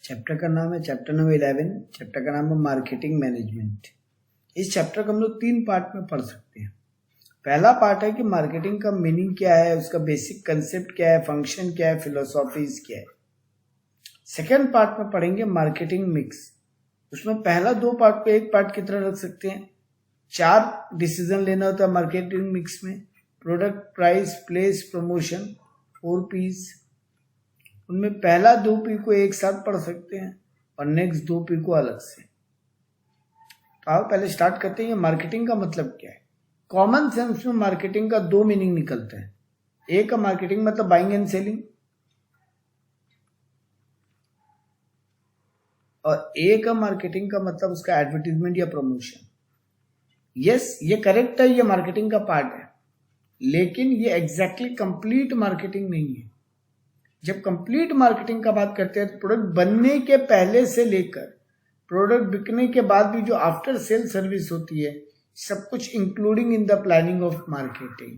Chapter का नाम है चैप्टर नंबर 11। चैप्टर का नाम है मार्केटिंग मैनेजमेंट। इस चैप्टर को हम लोग 3 पार्ट में पढ़ सकते हैं। पहला पार्ट है कि मार्केटिंग का मीनिंग क्या है, उसका बेसिक कंसेप्ट क्या है, फंक्शन क्या है, फिलोसॉफीज क्या है। सेकेंड पार्ट में पढ़ेंगे मार्केटिंग मिक्स। उसमें पहला 2 पार्ट को एक पार्ट की तरह रख सकते हैं। 4 डिसीजन लेना होता है मार्केटिंग मिक्स में: product, price, place, promotion, 4 P's। उनमें पहला 2 P को एक साथ पढ़ सकते हैं और नेक्स्ट 2 P को अलग से। तो आप पहले स्टार्ट करते हैं मार्केटिंग का मतलब क्या है। कॉमन सेंस में मार्केटिंग का 2 मीनिंग निकलता है। एक का मार्केटिंग मतलब बाइंग एंड सेलिंग, और एक का मार्केटिंग का मतलब उसका एडवर्टीजमेंट या प्रमोशन। यस, ये करेक्ट है, ये मार्केटिंग का पार्ट है, लेकिन ये एग्जैक्टली कंप्लीट मार्केटिंग नहीं है। जब कंप्लीट मार्केटिंग का बात करते हैं तो प्रोडक्ट बनने के पहले से लेकर प्रोडक्ट बिकने के बाद भी जो आफ्टर सेल सर्विस होती है, सब कुछ including in the planning of marketing.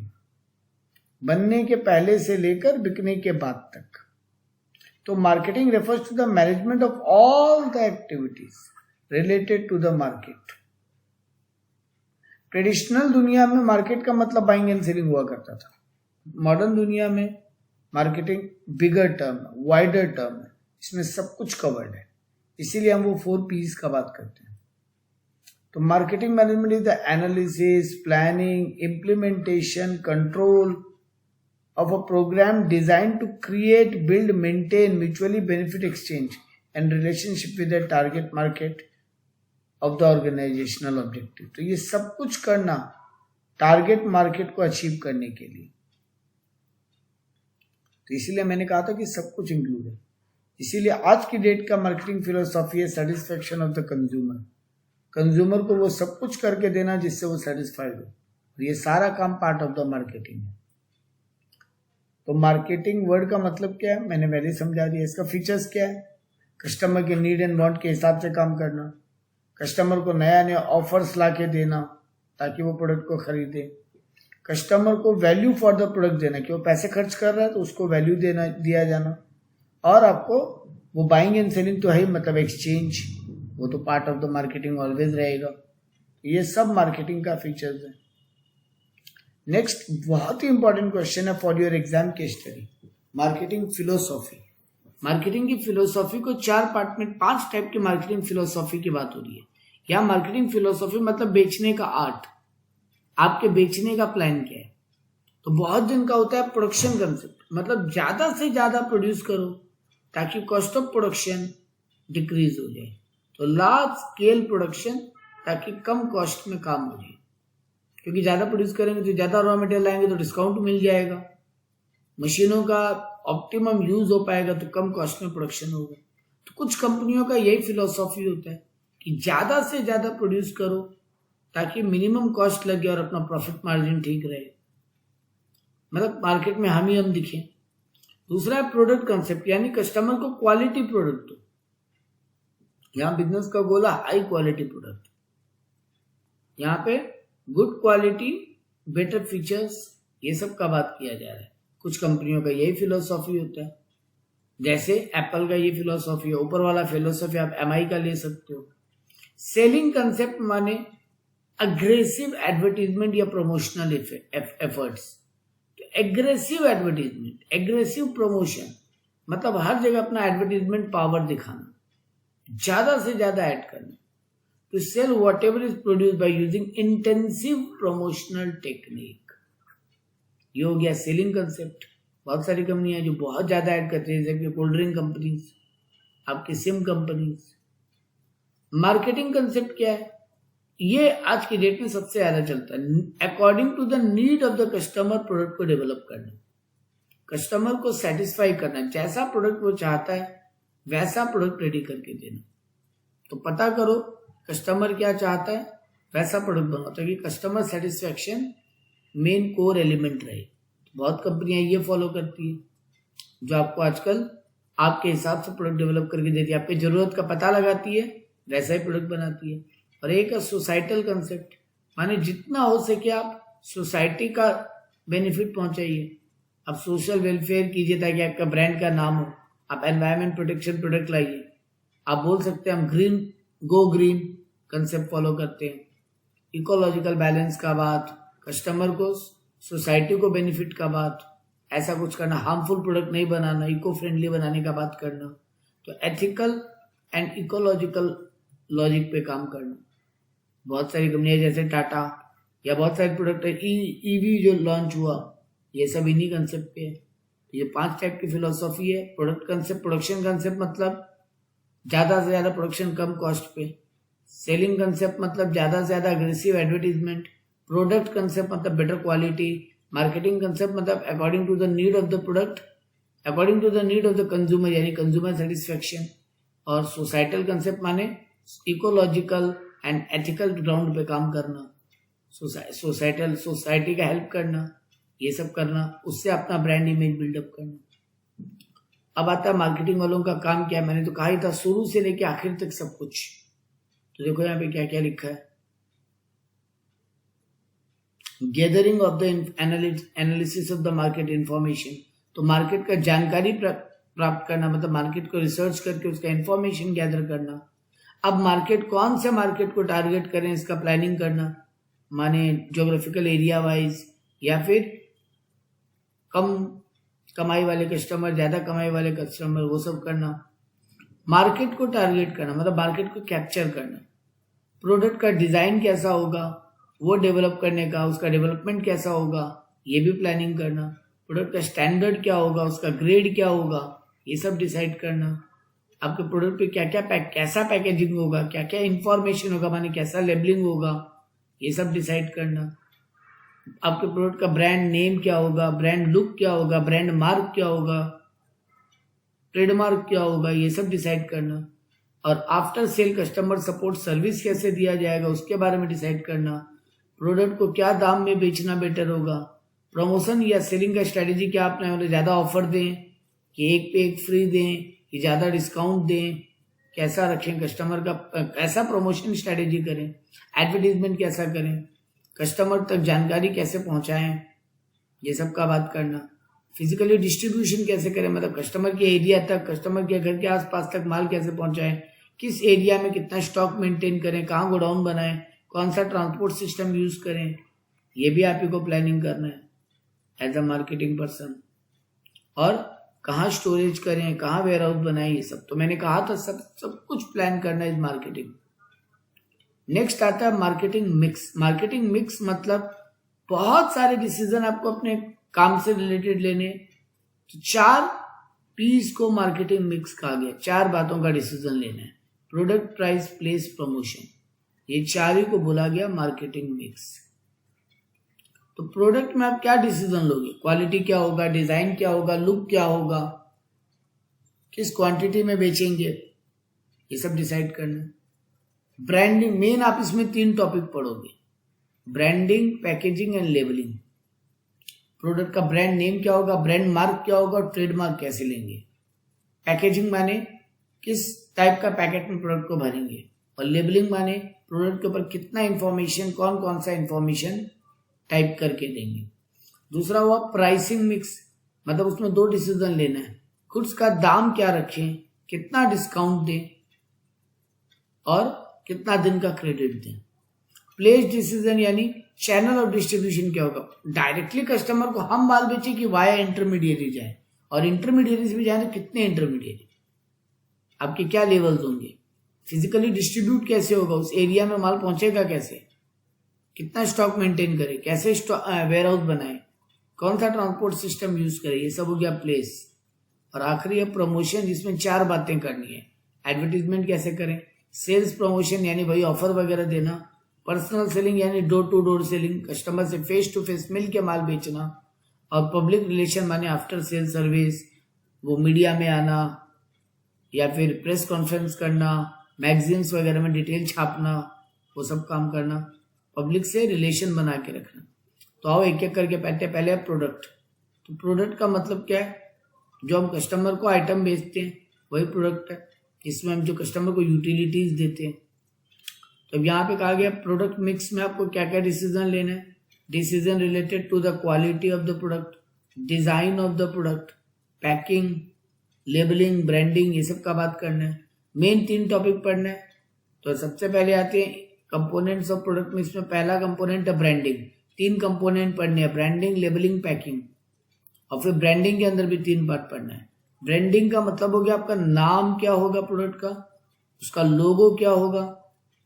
बनने के पहले से लेकर बिकने के बाद तक। तो marketing refers to the management of all the activities related to the market. Traditional दुनिया में मार्केट का मतलब बाइंग एंड सेलिंग हुआ करता था। मॉडर्न दुनिया में मार्केटिंग बिगर टर्म, वाइडर टर्म है, इसमें सब कुछ कवर्ड है, इसीलिए हम वो 4 P's का बात करते हैं। तो marketing management is the analysis, planning, implementation, control of a program designed to create, build, maintain mutually benefit exchange and relationship with the target market of the organizational objective। तो ये सब कुछ करना टारगेट मार्केट को achieve करने के लिए। तो इसीलिए मैंने कहा था कि सब कुछ इंक्लूड है। इसीलिए आज की डेट का मार्केटिंग फिलोसॉफी है satisfaction of the consumer. Consumer को वो सब कुछ करके देना जिससे वो सेटिस्फाइड हो। ये सारा काम पार्ट ऑफ द मार्केटिंग है। तो मार्केटिंग वर्ड का मतलब क्या है मैंने पहले समझा दिया। इसका फीचर्स क्या है: कस्टमर के नीड एंड वांट के हिसाब से काम करना, कस्टमर को नया नया ऑफर्स ला के देना ताकि वो प्रोडक्ट को खरीदे, कस्टमर को वैल्यू फॉर द प्रोडक्ट देना कि वो पैसे खर्च कर रहा है तो उसको वैल्यू दिया जाना, और आपको वो बाइंग एंड सेलिंग तो है ही, मतलब एक्सचेंज, वो तो part of the marketing always रहेगा। ये सब मार्केटिंग का फीचर्स है। नेक्स्ट बहुत ही इंपॉर्टेंट क्वेश्चन है फॉर योर एग्जाम के स्टडी, मार्केटिंग फिलोसॉफी। मार्केटिंग की फिलोसॉफी को 4 पार्ट में 5 टाइप की मार्केटिंग फिलोसॉफी की बात हो रही है। क्या मार्केटिंग फिलोसॉफी मतलब बेचने का आर्ट, आपके बेचने का प्लान क्या है। तो बहुत दिन का होता है प्रोडक्शन कंसेप्ट, मतलब ज्यादा से ज्यादा प्रोड्यूस करो ताकि कॉस्ट ऑफ प्रोडक्शन डिक्रीज हो जाए। तो लार्ज स्केल प्रोडक्शन ताकि कम कॉस्ट में काम हो जाए, क्योंकि ज़्यादा प्रोड्यूस करेंगे तो ज़्यादा रॉ मटेरियल लाएंगे तो डिस्काउंट मिल जाएगा, मशीनों का ऑप्टिमम यूज हो पाएगा तो कम कॉस्ट में प्रोडक्शन होगा। तो कुछ कंपनियों का यही फिलॉसफी होता है कि ज़्यादा से ज़्यादा प्रोड्यूस करो ताकि मिनिमम कॉस्ट लगे और अपना प्रॉफिट मार्जिन ठीक रहे, मतलब मार्केट में हम दिखें। दूसरा है प्रोडक्ट कंसेप्ट, यानी कस्टमर को क्वालिटी प्रोडक्ट दो। यहाँ बिजनेस का गोल है हाई क्वालिटी प्रोडक्ट, यहाँ पे गुड क्वालिटी, बेटर फीचर्स, ये सब का बात किया जा रहा है। कुछ कंपनियों का यही फिलोसॉफी होता है, जैसे एप्पल का ये फिलोसॉफी है। ऊपर वाला फिलोसॉफी आप MI का ले सकते हो। सेलिंग कंसेप्ट माने अग्रेसिव एडवर्टीजमेंट या प्रमोशनल एफर्ट्स। तो एग्रेसिव एडवर्टीजमेंट, एग्रेसिव प्रमोशन मतलब हर जगह अपना एडवर्टीजमेंट पावर दिखाना, ज्यादा से ज्यादा ऐड करना। To sell whatever is produced by using intensive promotional technique। ये हो गया सेलिंग कंसेप्ट। बहुत सारी कंपनियां जो बहुत ज्यादा ऐड करती है, जैसे कोल्ड ड्रिंक कंपनीज, आपकी सिम कंपनीज। मार्केटिंग कंसेप्ट क्या है, ये आज की डेट में सबसे ज्यादा चलता है। According to the need of the customer product को डेवलप करना, कस्टमर को सेटिस्फाई करना, जैसा प्रोडक्ट वो चाहता है वैसा प्रोडक्ट रेडी करके देना। तो पता करो कस्टमर क्या चाहता है, वैसा प्रोडक्ट बनाओ ताकि customer satisfaction main core element रहे। तो बहुत कंपनियां ये फॉलो करती है, जो आपको आजकल आपके हिसाब से प्रोडक्ट डेवलप करके देती है, आपकी जरूरत का पता लगाती है, वैसा ही प्रोडक्ट बनाती है। और एक है सोसाइटल कंसेप्ट, माने जितना हो सके आप सोसाइटी का बेनिफिट पहुंचाइए, आप सोशल वेलफेयर कीजिए ताकि आपका ब्रांड का नाम हो। आप एनवायरमेंट प्रोटेक्शन प्रोडक्ट लाइए, आप बोल सकते हैं हम green, go green concept follow करते हैं। इकोलॉजिकल बैलेंस का बात, कस्टमर को, सोसाइटी को बेनिफिट का बात, ऐसा कुछ करना, हार्मफुल प्रोडक्ट नहीं बनाना, इको फ्रेंडली बनाने का बात करना। तो एथिकल एंड इकोलॉजिकल लॉजिक पे काम करना। बहुत सारी कंपनियां जैसे टाटा या बहुत सारे प्रोडक्ट ईवी जो लॉन्च हुआ, ये सब इन्हीं कंसेप्ट पे है। ये 5 टाइप की फिलोसॉफी है। प्रोडक्ट कंसेप्ट, प्रोडक्शन कंसेप्ट मतलब ज्यादा से ज्यादा प्रोडक्शन कम कॉस्ट पे। सेलिंग कंसेप्ट मतलब ज्यादा से ज्यादा अग्रेसिव एडवर्टीजमेंट। प्रोडक्ट कंसेप्ट मतलब बेटर क्वालिटी। मार्केटिंग कंसेप्ट मतलब according to the need of the product, according to the need of the consumer, यानी कंज्यूमर सेटिस्फेक्शन। और सोसाइटल कंसेप्ट माने इकोलॉजिकल एंड एथिकल ग्राउंड पे काम करना, सोसाइटी का help करना, ये सब करना, उससे अपना ब्रांड इमेज बिल्डअप करना। अब आता है मार्केटिंग वालों का काम क्या है। मैंने तो कहा ही था शुरू से लेके आखिर तक सब कुछ। तो देखो यहाँ पे क्या क्या लिखा है। Gathering of the analysis of the market information, तो मार्केट का जानकारी प्राप्त करना, मतलब मार्केट को रिसर्च करके उसका इंफॉर्मेशन गैदर करना। अब मार्केट, कौन से मार्केट को टारगेट करें, इसका प्लानिंग करना, माने ज्योग्राफिकल एरिया वाइज, या फिर कम कमाई वाले कस्टमर, ज्यादा कमाई वाले कस्टमर, वो सब करना। मार्केट को टारगेट करना मतलब मार्केट को कैप्चर करना। प्रोडक्ट का डिजाइन कैसा होगा वो डेवलप करने का, उसका डेवलपमेंट कैसा होगा ये भी प्लानिंग करना। प्रोडक्ट का स्टैंडर्ड क्या होगा, उसका ग्रेड क्या होगा, ये सब डिसाइड करना। आपके प्रोडक्ट पे क्या क्या कैसा पैकेजिंग होगा, क्या क्या इंफॉर्मेशन होगा, माने कैसा लेबलिंग होगा, ये सब डिसाइड करना। आपके प्रोडक्ट का ब्रांड नेम क्या होगा, ब्रांड लुक क्या होगा, ब्रांड मार्क क्या होगा, ट्रेडमार्क क्या होगा, ये सब डिसाइड करना। और after sale customer support service कैसे दिया जाएगा उसके बारे में डिसाइड करना। प्रोडक्ट को क्या दाम में बेचना बेटर होगा, प्रमोशन या सेलिंग का स्ट्रेटेजी क्या अपने, मतलब ज्यादा ऑफर दें कि एक पे एक फ्री दें कि ज्यादा डिस्काउंट दें, कैसा रखें कस्टमर का, कैसा प्रमोशन स्ट्रेटेजी करें, एडवर्टीजमेंट कैसा करें, कस्टमर तक जानकारी कैसे पहुंचाएं, ये सब का बात करना। फिजिकली डिस्ट्रीब्यूशन कैसे करें, मतलब कस्टमर के एरिया तक, कस्टमर के घर के आसपास तक माल कैसे पहुंचाएं, किस एरिया में कितना स्टॉक मेंटेन करें, कहाँ गोडाउन बनाएं, कौन सा ट्रांसपोर्ट सिस्टम यूज करें, ये भी आप ही को प्लानिंग करना है एज अ मार्केटिंग पर्सन। और कहाँ स्टोरेज करें, कहाँ वेयर हाउस बनाएं, ये सब तो मैंने कहा था, सब कुछ प्लान करना है मार्केटिंग। नेक्स्ट आता है मार्केटिंग मिक्स। मार्केटिंग मिक्स मतलब बहुत सारे डिसीजन आपको अपने काम से रिलेटेड लेने। तो 4 P's को मार्केटिंग मिक्स कहा गया, 4 बातों का डिसीजन लेना है। प्रोडक्ट, प्राइस, प्लेस, प्रमोशन, ये 4 ही को बोला गया मार्केटिंग मिक्स। तो प्रोडक्ट में आप क्या डिसीजन लोगे, क्वालिटी क्या होगा, डिजाइन क्या होगा, लुक क्या होगा, किस क्वांटिटी में बेचेंगे, ये सब डिसाइड करना है। ब्रांडिंग, मेन आप इसमें 3 टॉपिक पढ़ोगे, branding, packaging and labelling. Product का ब्रांड नेम क्या होगा, ब्रांड मार्क क्या होगा और ट्रेडमार्क कैसे लेंगे। पैकेजिंग माने किस टाइप का पैकेट में प्रोडक्ट को भरेंगे। और लेबलिंग माने प्रोडक्ट के ऊपर कितना इंफॉर्मेशन, कौन कौन सा इंफॉर्मेशन टाइप करके देंगे। दूसरा हुआ प्राइसिंग मिक्स, मतलब उसमें 2 डिसीजन लेना है, गुड्स का दाम क्या रखें, कितना डिस्काउंट दें और कितना दिन का क्रेडिट दें। प्लेस डिसीजन यानी चैनल ऑफ डिस्ट्रीब्यूशन क्या होगा, डायरेक्टली कस्टमर को हम माल बेचे कि वाया इंटरमीडिएरी जाए, और इंटरमीडिएरी भी जाए तो कितने इंटरमीडिएरी, आपके क्या लेवल्स होंगे, फिजिकली डिस्ट्रीब्यूट कैसे होगा, उस एरिया में माल पहुंचेगा कैसे, कितना स्टॉक मेंटेन करे, कैसे वेयर हाउस बनाए, कौन सा ट्रांसपोर्ट सिस्टम यूज करे, ये सब हो गया प्लेस। और आखिरी है प्रमोशन, जिसमें 4 बातें करनी है। एडवर्टीजमेंट कैसे करें, सेल्स प्रमोशन यानी भाई ऑफर वगैरह देना, पर्सनल सेलिंग यानी door to door selling, customer से फेस टू फेस मिल के माल बेचना, और पब्लिक रिलेशन माने आफ्टर सेल सर्विस, वो मीडिया में आना या फिर प्रेस कॉन्फ्रेंस करना, मैगजीन्स वगैरह में डिटेल छापना, वो सब काम करना, पब्लिक से रिलेशन बना के रखना। तो आओ एक एक करके पहले है प्रोडक्ट। तो प्रोडक्ट का मतलब क्या है, जो हम कस्टमर को आइटम बेचते हैं वही प्रोडक्ट है। इसमें हम जो कस्टमर को यूटिलिटीज देते हैं। तो अब यहाँ पे कहा गया प्रोडक्ट मिक्स में आपको क्या क्या डिसीजन लेना है। Decision related to the quality of the product, design of the product, packing, labelling, branding, ये सब का बात करना है। मेन 3 टॉपिक पढ़ना है। तो सबसे पहले आते हैं कंपोनेंट्स ऑफ प्रोडक्ट में। इसमें पहला कंपोनेंट है ब्रांडिंग। 3 कंपोनेंट पढ़ने हैं, ब्रांडिंग, लेबलिंग, पैकिंग। और फिर ब्रांडिंग के अंदर भी 3 पार्ट पढ़ना है। ब्रांडिंग का मतलब हो गया आपका नाम क्या होगा प्रोडक्ट का, उसका लोगो क्या होगा,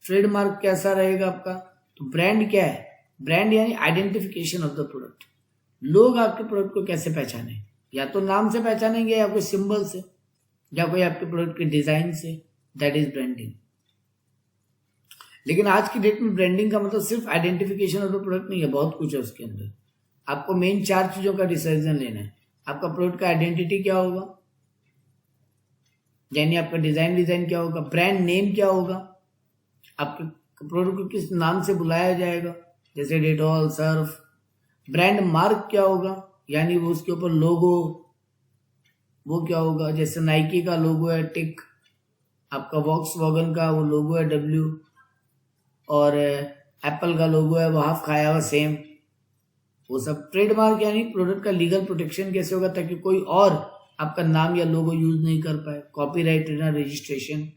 ट्रेडमार्क कैसा रहेगा आपका। तो ब्रांड क्या है? ब्रांड यानी आइडेंटिफिकेशन ऑफ द प्रोडक्ट। लोग आपके प्रोडक्ट को कैसे पहचाने, या तो नाम से पहचानेंगे या कोई सिंबल से या कोई आपके प्रोडक्ट के डिजाइन से, दैट इज ब्रांडिंग। लेकिन आज की डेट में ब्रांडिंग का मतलब सिर्फ आइडेंटिफिकेशन ऑफ द प्रोडक्ट नहीं है, बहुत कुछ है उसके अंदर। आपको मेन 4 चीजों का डिसीजन लेना है। आपका प्रोडक्ट का आइडेंटिटी क्या होगा, यानी आपका डिजाइन क्या होगा, ब्रांड नेम क्या होगा, आपके प्रोडक्ट को किस नाम से बुलाया जाएगा, जैसे डेटॉल, सर्फ। ब्रांड मार्क क्या होगा, यानी वो उसके ऊपर लोगो वो क्या होगा, जैसे नाइकी का लोगो है टिक, आपका वॉक्सवैगन का वो लोगो है डब्ल्यू, और एप्पल का लोगो है वो हाफ खाया हुआ सेम। वो सब ट्रेडमार्क यानी प्रोडक्ट का लीगल प्रोटेक्शन कैसे होगा ताकि कोई और आपका नाम या लोगो यूज नहीं कर पाए, कॉपीराइट रजिस्ट्रेशन,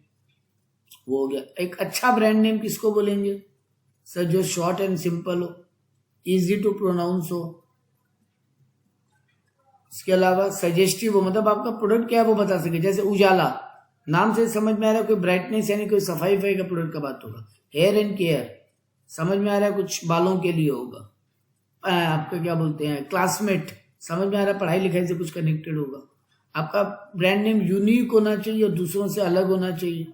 वो हो गया। एक अच्छा ब्रांड नेम किसको बोलेंगे सर? जो शॉर्ट एंड सिंपल हो, इजी टू प्रोनाउंस हो। इसके अलावा सजेस्टिव हो, मतलब आपका प्रोडक्ट क्या है वो बता सके। जैसे उजाला, नाम से समझ में आ रहा है कोई ब्राइटनेस यानी कोई सफाई का प्रोडक्ट का बात होगा। हेयर एंड केयर, समझ में आ रहा है कुछ बालों के लिए होगा। आपका क्या बोलते हैं, क्लासमेट, समझ में आ रहा है पढ़ाई लिखाई से कुछ कनेक्टेड होगा। आपका ब्रांड नेम यूनिक होना चाहिए और दूसरों से अलग होना चाहिए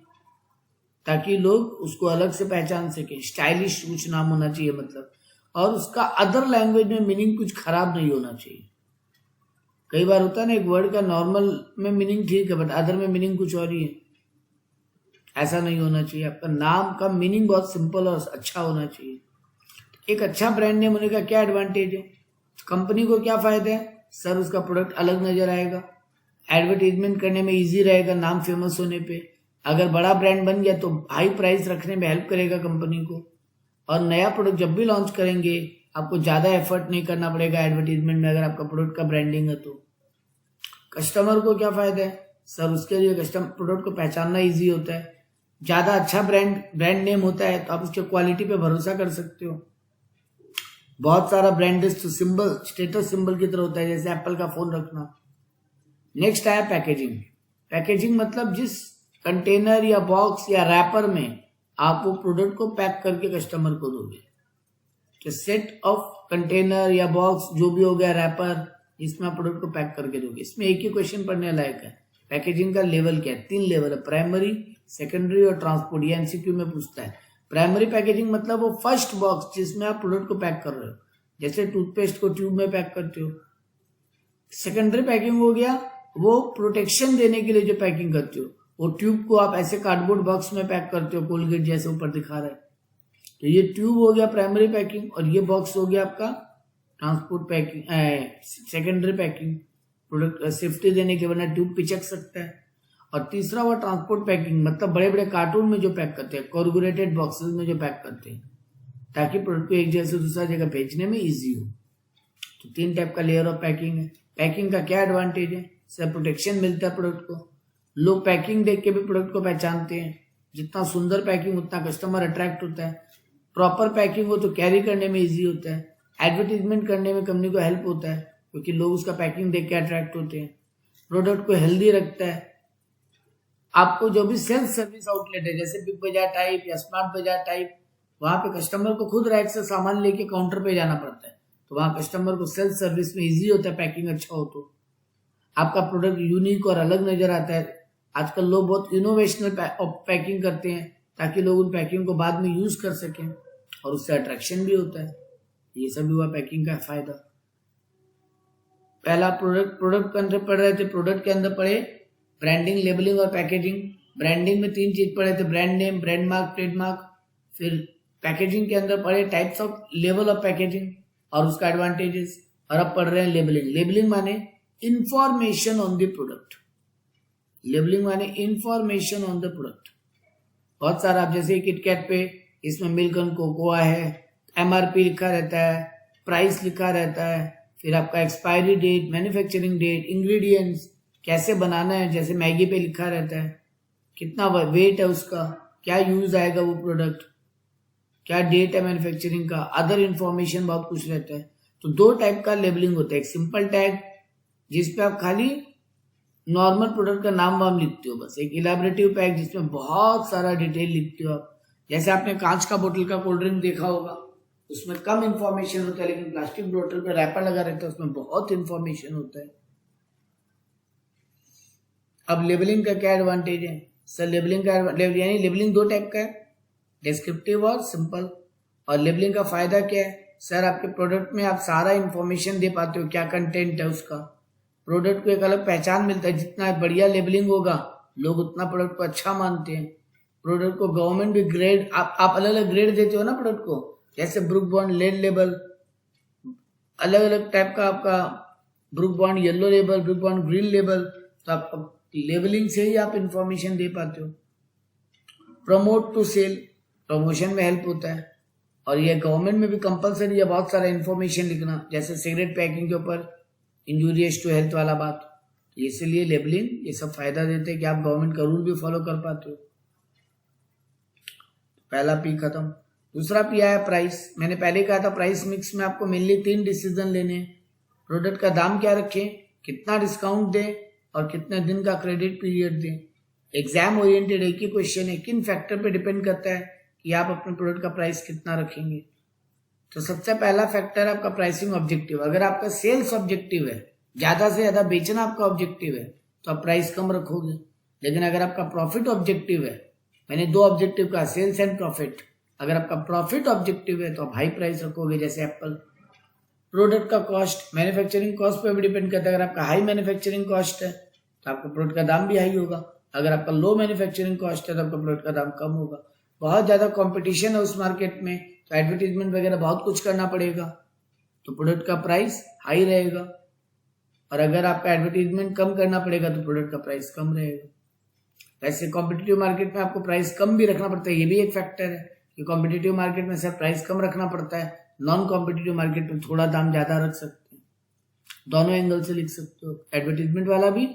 ताकि लोग उसको अलग से पहचान सके। स्टाइलिश कुछ नाम होना चाहिए मतलब, और उसका अदर लैंग्वेज में मीनिंग कुछ खराब नहीं होना चाहिए। कई बार होता है ना, एक वर्ड का नॉर्मल में मीनिंग ठीक है बट अदर में मीनिंग कुछ और ही है, ऐसा नहीं होना चाहिए। आपका नाम का मीनिंग बहुत सिंपल और अच्छा होना चाहिए। एक अच्छा ब्रांड नेम होने का क्या एडवांटेज है, कंपनी को क्या फायदा है सर? उसका प्रोडक्ट अलग नजर आएगा, एडवर्टीजमेंट करने में इजी रहेगा नाम फेमस होने पे। अगर बड़ा ब्रांड बन गया तो हाई प्राइस रखने में हेल्प करेगा कंपनी को, और नया प्रोडक्ट जब भी लॉन्च करेंगे आपको ज्यादा एफर्ट नहीं करना पड़ेगा एडवर्टीजमेंट में अगर आपका प्रोडक्ट का ब्रांडिंग है तो। कस्टमर को क्या फायदा है सर? उसके लिए कस्टमर प्रोडक्ट को पहचानना इजी होता है। ज्यादा अच्छा ब्रांड नेम होता है तो आप उसके क्वालिटी पे भरोसा कर सकते हो। बहुत सारा ब्रांड सिंबल स्टेटस सिंबल की तरह होता है, जैसे एप्पल का फोन रखना। नेक्स्ट आया पैकेजिंग। पैकेजिंग मतलब जिस कंटेनर या बॉक्स या रैपर में आप वो प्रोडक्ट को पैक करके कस्टमर को दोगे। तो सेट ऑफ कंटेनर या बॉक्स जो भी हो गया, रैपर, जिसमें आप प्रोडक्ट को पैक करके दोगे। इसमें एक ही क्वेश्चन पढ़ने लायक है, पैकेजिंग का लेवल क्या है? 3 लेवल है, प्राइमरी, सेकेंडरी और ट्रांसपोर्ट। ये एमसीक्यू में पूछता है। प्राइमरी पैकेजिंग मतलब वो फर्स्ट बॉक्स जिसमें आप प्रोडक्ट को पैक कर रहे हो, जैसे टूथपेस्ट को ट्यूब में पैक करते हो। सेकेंडरी पैकिंग हो गया वो प्रोटेक्शन देने के लिए जो पैकिंग करते हो, वो ट्यूब को आप ऐसे कार्डबोर्ड बॉक्स में पैक करते हो, कोलगेट जैसे ऊपर दिखा रहा है। तो ये ट्यूब हो गया प्राइमरी पैकिंग, और ये बॉक्स हो गया आपका transport packing, secondary packing, product safety देने के, वरना ट्यूब पिचक सकता है। और तीसरा हुआ ट्रांसपोर्ट पैकिंग, मतलब बड़े बड़े कार्टून में जो पैक करते हैं, कोर्गुलेटेड बॉक्सेस में जो पैक करते हैं, ताकि प्रोडक्ट को एक जगह से दूसरा जगह भेजने में इजी हो। तो 3 टाइप का लेयर ऑफ पैकिंग है। पैकिंग का क्या एडवांटेज है सर? प्रोटेक्शन मिलता है प्रोडक्ट को। लोग पैकिंग देख के भी प्रोडक्ट को पहचानते हैं। जितना सुंदर पैकिंग उतना कस्टमर अट्रैक्ट होता है। प्रॉपर पैकिंग हो तो कैरी करने में इजी होता है। एडवर्टीजमेंट करने में कंपनी को हेल्प होता है क्योंकि लोग उसका पैकिंग देख के अट्रैक्ट होते हैं। प्रोडक्ट को हेल्दी रखता है। आपको जो भी सेल्फ सर्विस आउटलेट है, जैसे बिग बाजार टाइप या स्मार्ट बाजार टाइप, वहां पे कस्टमर को खुद रैक से सामान लेके काउंटर पे जाना पड़ता है, तो वहां कस्टमर को सेल्फ सर्विस में इजी होता है। पैकिंग अच्छा हो तो आपका प्रोडक्ट यूनिक और अलग नजर आता है। आजकल लोग बहुत इनोवेशनल पैकिंग करते हैं ताकि लोग उन पैकिंग को बाद में यूज कर सकें, और उससे अट्रैक्शन भी होता है। ये सब हुआ पैकिंग का फायदा। पहला प्रोडक्ट के अंदर पढ़ रहे थे, प्रोडक्ट के अंदर पढ़े ब्रांडिंग, लेबलिंग और पैकेजिंग। ब्रांडिंग में 3 चीज पढ़े थे, brand name, brand mark, trademark. फिर पैकेजिंग के अंदर पढ़े types of level of packaging और उसका एडवांटेजेस। और अब पढ़ रहे हैं लेबलिंग। लेबलिंग माने information on the product. Labelling माने इंफॉर्मेशन ऑन द प्रोडक्ट। बहुत सारा, आप जैसे किटकैट पे इसमें मिल्क एंड कोकोआ है, एमआरपी लिखा रहता है, प्राइस लिखा रहता है, फिर आपका expiry date, manufacturing date, ingredients कैसे बनाना है, जैसे मैगी पे लिखा रहता है कितना वेट है उसका, क्या यूज आएगा वो प्रोडक्ट, क्या डेट है मैन्युफैक्चरिंग का, अदर इंफॉर्मेशन बहुत कुछ रहता है। तो दो टाइप का लेबलिंग होता है, एक सिंपल टैग जिसपे आप खाली नॉर्मल प्रोडक्ट का नाम वाम लिखते हो बस, एक इलैबोरेटिव पैक जिसमें बहुत सारा डिटेल लिखते हो आप। जैसे आपने कांच का बोतल का कोल्ड ड्रिंक देखा होगा, उसमें कम इंफॉर्मेशन होता है, लेकिन प्लास्टिक बोतल पे रैपर लगा रहता है, उसमें बहुत इंफॉर्मेशन होता है। अब लेबलिंग का क्या एडवांटेज है सर? लेबलिंग का यानी लेबलिंग दो टाइप का है, डिस्क्रिप्टिव और सिंपल। और लेबलिंग का फायदा क्या है सर? आपके प्रोडक्ट में आप सारा इंफॉर्मेशन दे पाते हो, क्या कंटेंट है उसका, प्रोडक्ट को एक अलग पहचान मिलता है। जितना बढ़िया लेबलिंग होगा लोग उतना प्रोडक्ट को अच्छा मानते हैं। प्रोडक्ट को गवर्नमेंट भी ग्रेड, आप अलग अलग ग्रेड देते हो ना प्रोडक्ट को, जैसे ब्रुक बॉन्ड रेड लेबल, अलग अलग टाइप का आपका book bond yellow label, book bond green label. तो आप लेबलिंग से ही आप इंफॉर्मेशन दे पाते हो। प्रमोट टू सेल, प्रमोशन में हेल्प होता है। और ये गवर्नमेंट में भी कंपलसरी है बहुत सारा इंफॉर्मेशन लिखना, जैसे सिगरेट पैकिंग के ऊपर इंजूरियस टू हेल्थ वाला बात। इसलिए लेबलिंग ये सब फायदा देते हैं कि आप गवर्नमेंट का रूल भी फॉलो कर पाते हो। पहला पी खत्म। दूसरा पी आया प्राइस। मैंने पहले कहा था प्राइस मिक्स में आपको मेनली 3 डिसीजन लेने हैं। प्रोडक्ट का दाम क्या रखें, कितना डिस्काउंट दें और कितने दिन का क्रेडिट पीरियड दें। एग्जाम ओरिएंटेड एक ही क्वेश्चन है, किन फैक्टर पे डिपेंड करता है कि आप अपने प्रोडक्ट का प्राइस कितना रखेंगे। तो सबसे पहला फैक्टर है आपका प्राइसिंग ऑब्जेक्टिव। अगर आपका सेल्स ऑब्जेक्टिव है, ज्यादा से ज्यादा बेचना आपका ऑब्जेक्टिव है, तो आप प्राइस कम रखोगे। लेकिन अगर आपका प्रॉफिट ऑब्जेक्टिव है, मैंने 2 ऑब्जेक्टिव का, सेल्स एंड प्रॉफिट, अगर आपका प्रॉफिट ऑब्जेक्टिव है तो आप हाई प्राइस रखोगे, जैसे एप्पल। प्रोडक्ट का कॉस्ट, मैन्युफैक्चरिंग कॉस्ट पे भी डिपेंड करता है। अगर आपका हाई मैन्युफैक्चरिंग कॉस्ट है तो आपका प्रोडक्ट का दाम भी हाई होगा। अगर आपका लो मैन्युफैक्चरिंग कॉस्ट है तो आपका प्रोडक्ट का दाम कम होगा। बहुत ज्यादा कंपटीशन है उस मार्केट में, तो एडवर्टीजमेंट वगैरह बहुत कुछ करना पड़ेगा, तो प्रोडक्ट का प्राइस हाई रहेगा। और अगर आपका एडवर्टीजमेंट कम करना पड़ेगा तो प्रोडक्ट का प्राइस कम रहेगा। वैसे कॉम्पिटिटिव मार्केट में आपको प्राइस कम भी रखना पड़ता है, ये भी एक फैक्टर है कि कॉम्पिटिटिव मार्केट में सिर्फ प्राइस कम रखना पड़ता है, नॉन कॉम्पिटिटिव मार्केट में थोड़ा दाम ज्यादा रख सकते हैं। दोनों एंगल से लिख सकते हो, एडवर्टीजमेंट वाला भी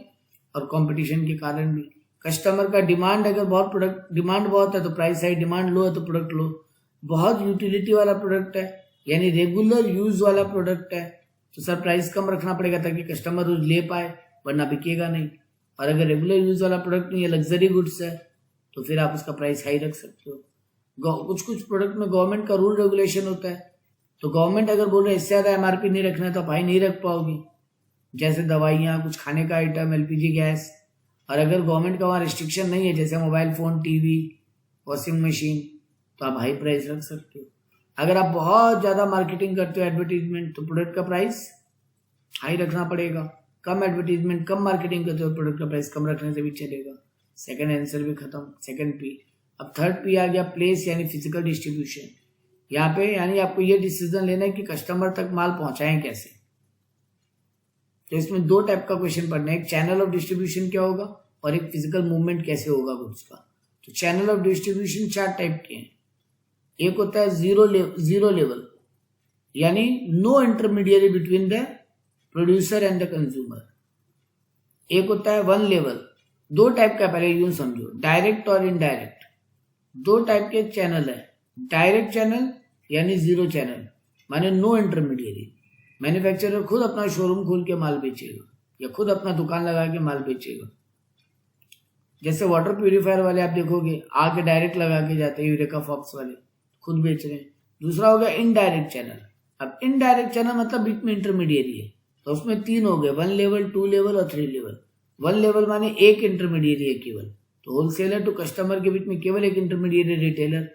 और कॉम्पिटिशन के कारण भी। कस्टमर का डिमांड, अगर बहुत प्रोडक्ट डिमांड बहुत है तो प्राइस हाई, डिमांड लो है तो प्रोडक्ट लो। बहुत यूटिलिटी वाला प्रोडक्ट है, यानी रेगुलर यूज वाला प्रोडक्ट है, तो सर प्राइस कम रखना पड़ेगा ताकि कस्टमर रोज ले पाए, वरना बिकेगा नहीं। और अगर रेगुलर यूज वाला प्रोडक्ट नहीं है, लग्जरी गुड्स है, तो फिर आप उसका प्राइस हाई रख सकते हो। कुछ कुछ प्रोडक्ट में गवर्नमेंट का रूल रेगुलेशन होता है, तो गवर्नमेंट अगर बोल रहे हैं इससे ज्यादा एमआरपी नहीं रखना है तो आप हाई नहीं रख पाओगे, जैसे दवाइयाँ, कुछ खाने का आइटम, एलपीजी गैस। और अगर गवर्नमेंट का वहाँ रिस्ट्रिक्शन नहीं है, जैसे mobile phone, TV, washing machine, तो आप हाई प्राइस रख सकते हो। अगर आप बहुत ज्यादा मार्केटिंग करते हो, एडवर्टीजमेंट, तो प्रोडक्ट का प्राइस हाई रखना पड़ेगा। कम एडवर्टीजमेंट, कम मार्केटिंग करते हो, प्रोडक्ट का प्राइस कम रखने से भी चलेगा। सेकंड आंसर भी खत्म, सेकंड पी। अब थर्ड पी आ गया, प्लेस यानी फिजिकल डिस्ट्रीब्यूशन। यहाँ पे यानी आपको ये डिसीजन लेना है कि कस्टमर तक माल पहुंचाएं कैसे। तो इसमें 2 टाइप का क्वेश्चन पढ़ना है, एक चैनल ऑफ डिस्ट्रीब्यूशन क्या होगा और एक फिजिकल मूवमेंट कैसे होगा गुड्स का। तो चैनल ऑफ डिस्ट्रीब्यूशन 4 टाइप के हैं। एक होता है जीरो लेवल, यानी no intermediate between the producer and the consumer. एक होता है 1 लेवल। 2 टाइप का, पहले यूं समझो, डायरेक्ट और इनडायरेक्ट। 2 टाइप के चैनल है। डायरेक्ट चैनल यानी जीरो चैनल, माने नो इंटरमीडिएट। मैन्युफैक्चरर खुद अपना शोरूम खोल के माल बेचेगा या खुद अपना दुकान लगा के माल बेचेगा। जैसे वाटर प्यूरिफायर वाले आप देखोगे आके डायरेक्ट लगा के जाते हैं, यूरेका फॉक्स वाले खुद बेच रहे हैं। दूसरा हो गया इनडायरेक्ट चैनल। अब इनडायरेक्ट चैनल मतलब बीच में इंटरमीडिएट है, तो उसमें 3 हो गए, 1 लेवल, 2 लेवल और 3 लेवल। 1 लेवल माने एक इंटरमीडिएट है केवल, तो होलसेलर टू कस्टमर के बीच में केवल एक इंटरमीडिएट है, रिटेलर।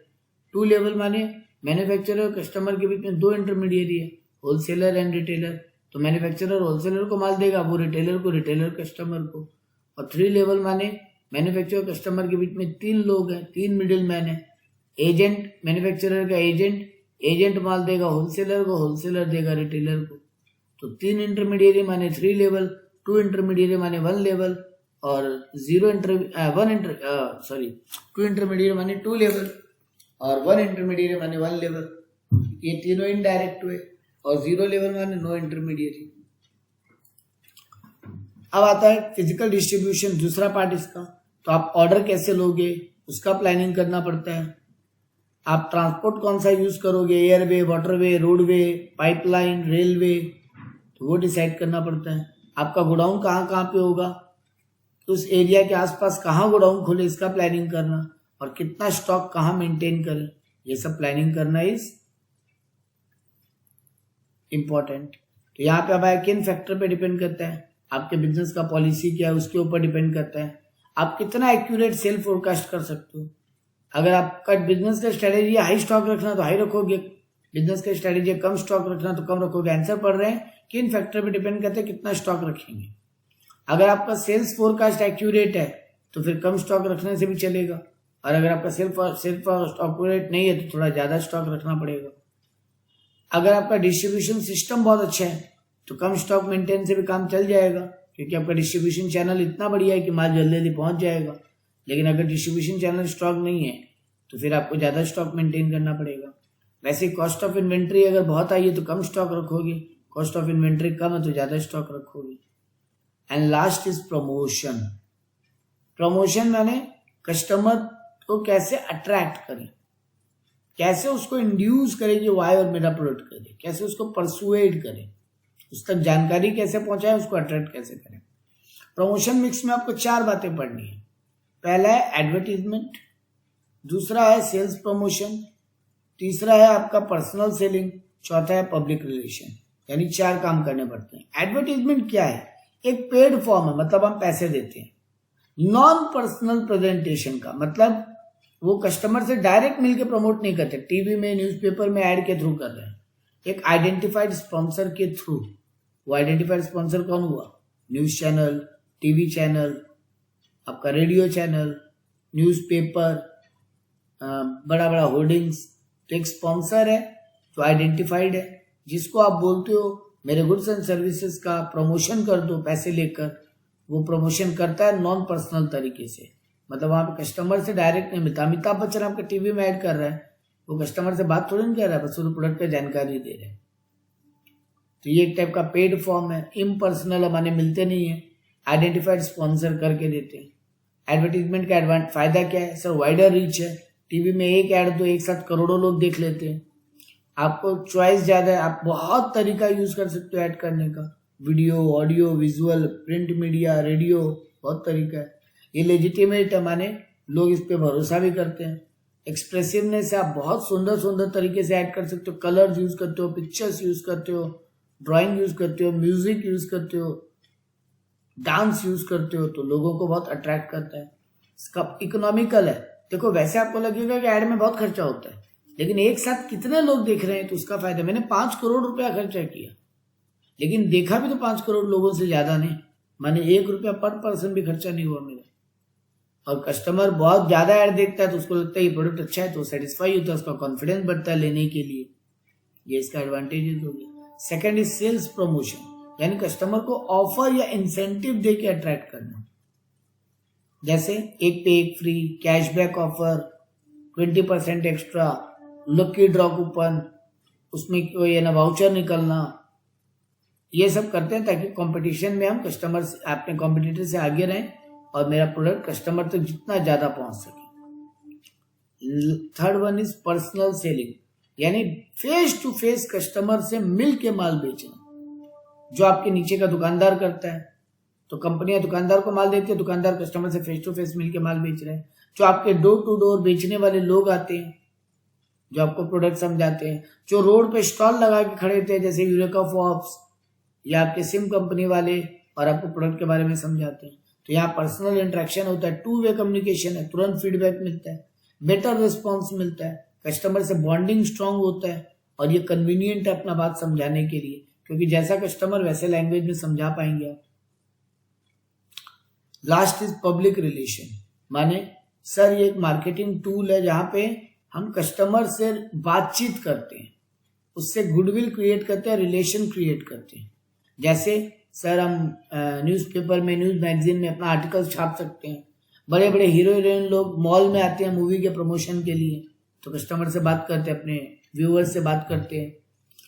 2 लेवल माने मैन्युफैक्चरर और कस्टमर के बीच में 2 इंटरमीडिएट है, होलसेलर एंड रिटेलर। तो मैन्युफैक्चरर होलसेलर को माल देगा, वो रिटेलर को, रिटेलर कस्टमर को। और 3 लेवल माने मैन्युफैक्चरर कस्टमर के बीच में 3 लोग हैं, 3 मिडिल मैन है। एजेंट, मैन्युफैक्चरर का एजेंट, एजेंट माल देगा होलसेलर को, होलसेलर देगा रिटेलर को। तो 3 इंटरमीडिएट माने 3 लेवल, 2 इंटरमीडिएट माने 1 लेवल और 2 इंटरमीडिएट माने 2 लेवल और 1 इंटरमीडिएट माने 1 लेवल। ये तीनों इनडायरेक्ट हुए और 0 लेवल माने नो इंटरमीडिएट। अब आता है फिजिकल डिस्ट्रीब्यूशन, दूसरा पार्ट इसका। तो आप ऑर्डर कैसे लोगे उसका प्लानिंग करना पड़ता है। आप ट्रांसपोर्ट कौन सा यूज करोगे, airway, waterway, roadway, pipeline, railway, तो वो डिसाइड करना पड़ता है। आपका गोडाउन कहाँ कहाँ पे होगा, तो उस एरिया के आसपास कहाँ गोडाउन खोले इसका प्लानिंग करना, और कितना स्टॉक कहाँ मेंटेन करें, ये सब प्लानिंग करना इज इम्पोर्टेंट। तो यहाँ पे अब किन फैक्टर पे डिपेंड करता है, आपके बिजनेस का पॉलिसी क्या है उसके ऊपर डिपेंड करता है। आप कितना एक्यूरेट सेल फोरकास्ट कर सकते हो। अगर आपका बिजनेस का स्ट्रेटेजी हाई स्टॉक रखना तो हाई रखोगे, बिजनेस का स्ट्रेटेजी कम स्टॉक रखना तो कम रखोगे। आंसर पढ़ रहे हैं, किन फैक्टर पे डिपेंड करते हैं कितना स्टॉक रखेंगे। अगर आपका सेल्स फोरकास्ट एक्यूरेट है तो फिर कम स्टॉक रखने से भी चलेगा, और अगर आपका सेल्फ एक्यूरेट नहीं है तो थोड़ा ज्यादा स्टॉक रखना पड़ेगा। अगर आपका डिस्ट्रीब्यूशन सिस्टम बहुत अच्छा है तो कम स्टॉक मेंटेन से भी काम चल जाएगा, क्योंकि आपका डिस्ट्रीब्यूशन चैनल इतना बढ़िया है कि माल जल्दी जल्दी पहुंच जाएगा। लेकिन अगर डिस्ट्रीब्यूशन चैनल स्ट्रांग नहीं है तो फिर आपको ज़्यादा स्टॉक मेंटेन करना पड़ेगा। वैसे कॉस्ट ऑफ इन्वेंट्री अगर बहुत आई है तो कम स्टॉक रखोगे, कॉस्ट ऑफ इन्वेंट्री कम है तो ज़्यादा स्टॉक रखोगे। And last is promotion. Promotion माने कस्टमर को कैसे अट्रैक्ट करें, कैसे उसको इंड्यूस करें कि वो आए और मेरा प्रोडक्ट करे, कैसे उसको परसुएड करें, उस तक जानकारी कैसे पहुंचाए, उसको अट्रैक्ट कैसे करें। प्रमोशन मिक्स में आपको 4 बातें पढ़नी है। पहला है एडवर्टीजमेंट, दूसरा है सेल्स प्रमोशन, तीसरा है आपका पर्सनल सेलिंग, चौथा है पब्लिक रिलेशन। यानी 4 काम करने पड़ते हैं। एडवर्टीजमेंट क्या है, एक पेड फॉर्म है, मतलब हम पैसे देते हैं। नॉन पर्सनल प्रेजेंटेशन का मतलब वो कस्टमर से डायरेक्ट मिलकर प्रमोट नहीं करते, टीवी में न्यूज़पेपर में ऐड के थ्रू कर रहे हैं, एक आइडेंटिफाइड स्पॉन्सर के थ्रू। वो आइडेंटिफाइड स्पॉन्सर कौन हुआ, न्यूज चैनल, टीवी चैनल, आपका रेडियो चैनल, न्यूज़पेपर, बड़ा बड़ा होर्डिंग्स। तो एक स्पॉन्सर है जो आइडेंटिफाइड है, जिसको आप बोलते हो मेरे गुड्स एंड सर्विसेज का प्रमोशन कर दो पैसे लेकर। वो प्रमोशन करता है नॉन पर्सनल तरीके से, मतलब वहाँ पे कस्टमर से डायरेक्ट नहीं मिलता। अमिताभ बच्चन आपके टीवी में ऐड कर रहा है, वो कस्टमर से बात थोड़ी नहीं कर रहा है, बस वो प्रोडक्ट पे जानकारी दे रहे हैं। तो ये एक टाइप का पेड फॉर्म है, इम्पर्सनल हमारे मिलते नहीं है, आइडेंटिफाइड स्पॉन्सर करके देते हैं। एडवर्टीजमेंट का फायदा क्या है सर, वाइडर रीच है। टीवी में एक ऐड तो एक साथ करोड़ों लोग देख लेते हैं, आपको चॉइस ज्यादा है, आप बहुत तरीका यूज कर सकते हो ऐड करने का, video, audio, visual, print media, radio, बहुत तरीका है। ये लेजिटिमेट है, माने लोग इस पे भरोसा भी करते हैं। एक्सप्रेसिवनेस है, आप बहुत सुंदर सुंदर तरीके से ऐड कर सकते हो, कलर्स यूज करते हो, पिक्चर्स यूज करते हो, ड्राइंग यूज करते हो, म्यूजिक यूज करते हो, डांस यूज करते हो, तो लोगों को बहुत अट्रैक्ट करता है। इसका इकोनॉमिकल है। देखो वैसे आपको लगेगा कि ऐड में बहुत खर्चा होता है, लेकिन एक साथ कितने लोग देख रहे हैं तो उसका फायदा। मैंने 5 करोड़ रुपया खर्चा किया, लेकिन देखा भी तो 5 करोड़ लोगों से ज्यादा नहीं, माने 1 रुपया पर पर्सन भी खर्चा नहीं हुआ मेरा। और कस्टमर बहुत ज्यादा ऐड देखता है तो उसको लगता है ये प्रोडक्ट अच्छा है, तो सेटिस्फाई होता है, उसका कॉन्फिडेंस बढ़ता है लेने के लिए। ये इसका एडवांटेजेस हो गया। सेकंड इज सेल्स प्रमोशन, यानी कस्टमर को ऑफर या इंसेंटिव दे के अट्रैक्ट करना, जैसे एक पे एक free, cashback offer, 20% extra, lucky draw coupon, उसमें कोई है ना वाउचर निकलना। ये सब करते हैं ताकि कंपटीशन में हम कस्टमर अपने कॉम्पिटिटर से आगे रहें और मेरा प्रोडक्ट कस्टमर तक जितना ज्यादा पहुंच सके। Third one is personal selling, यानी फेस टू फेस कस्टमर से मिल के माल बेचना, जो आपके नीचे का दुकानदार करता है। तो कंपनियां दुकानदार को माल देती है, दुकानदार कस्टमर से फेस टू फेस मिलके माल बेच रहे हैं। जो आपके डोर टू डोर बेचने वाले लोग आते हैं, जो आपको प्रोडक्ट समझाते हैं, जो रोड पे स्टॉल लगा के खड़े थे जैसे यूरेका फॉर्ब्स या आपके सिम कंपनी वाले, और आपको प्रोडक्ट के बारे में समझाते हैं। तो यहाँ पर्सनल इंटरेक्शन होता है, 2 वे कम्युनिकेशन है, तुरंत फीडबैक मिलता है, बेटर रिस्पॉन्स मिलता है, कस्टमर से बॉन्डिंग स्ट्रांग होता है, और ये कन्वीनियंट है अपना बात समझाने के लिए, क्योंकि जैसा कस्टमर वैसे लैंग्वेज में समझा पाएंगे आप। लास्ट इज पब्लिक रिलेशन, माने सर ये एक मार्केटिंग टूल है जहां पे हम कस्टमर से बातचीत करते हैं, उससे गुडविल क्रिएट करते हैं, रिलेशन क्रिएट करते हैं। जैसे सर हम न्यूज़पेपर में, न्यूज मैगजीन में अपना आर्टिकल छाप सकते हैं। बड़े बड़े हीरो हीरोइन लोग मॉल में आते हैं मूवी के प्रमोशन के लिए, तो कस्टमर से बात करते हैं, अपने व्यूअर्स से बात करते हैं।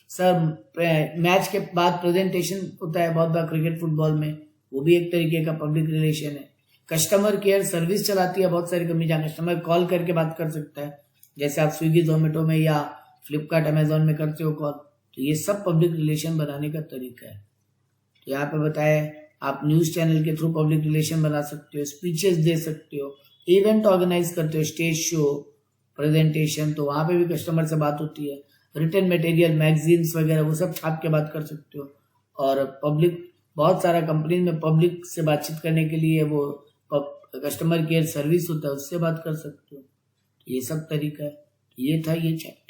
सर मैच के बाद प्रेजेंटेशन होता है बहुत बार क्रिकेट फुटबॉल में, वो भी एक तरीके का पब्लिक रिलेशन है। कस्टमर केयर सर्विस चलाती है बहुत सारी कंपनी, जहाँ कस्टमर कॉल करके बात कर सकता है, जैसे आप स्विगी जोमेटो में या फ्लिपकार्ट अमेजोन में करते हो कॉल। तो ये सब पब्लिक रिलेशन बनाने का तरीका है। तो यहाँ पे बताया आप न्यूज़ चैनल के थ्रू पब्लिक रिलेशन बना सकते हो, स्पीचेस दे सकते हो, इवेंट ऑर्गेनाइज करते हो, स्टेज शो, प्रेजेंटेशन, तो वहाँ पे भी कस्टमर से बात होती है। रिटन मटेरियल, मैगजीन्स वगैरह वो सब छाप के बात कर सकते हो। और पब्लिक, बहुत सारा कंपनी में पब्लिक से बातचीत करने के लिए वो कस्टमर केयर सर्विस होता है, उससे बात कर सकते हो। ये सब तरीका है। ये था ये चैप्टर।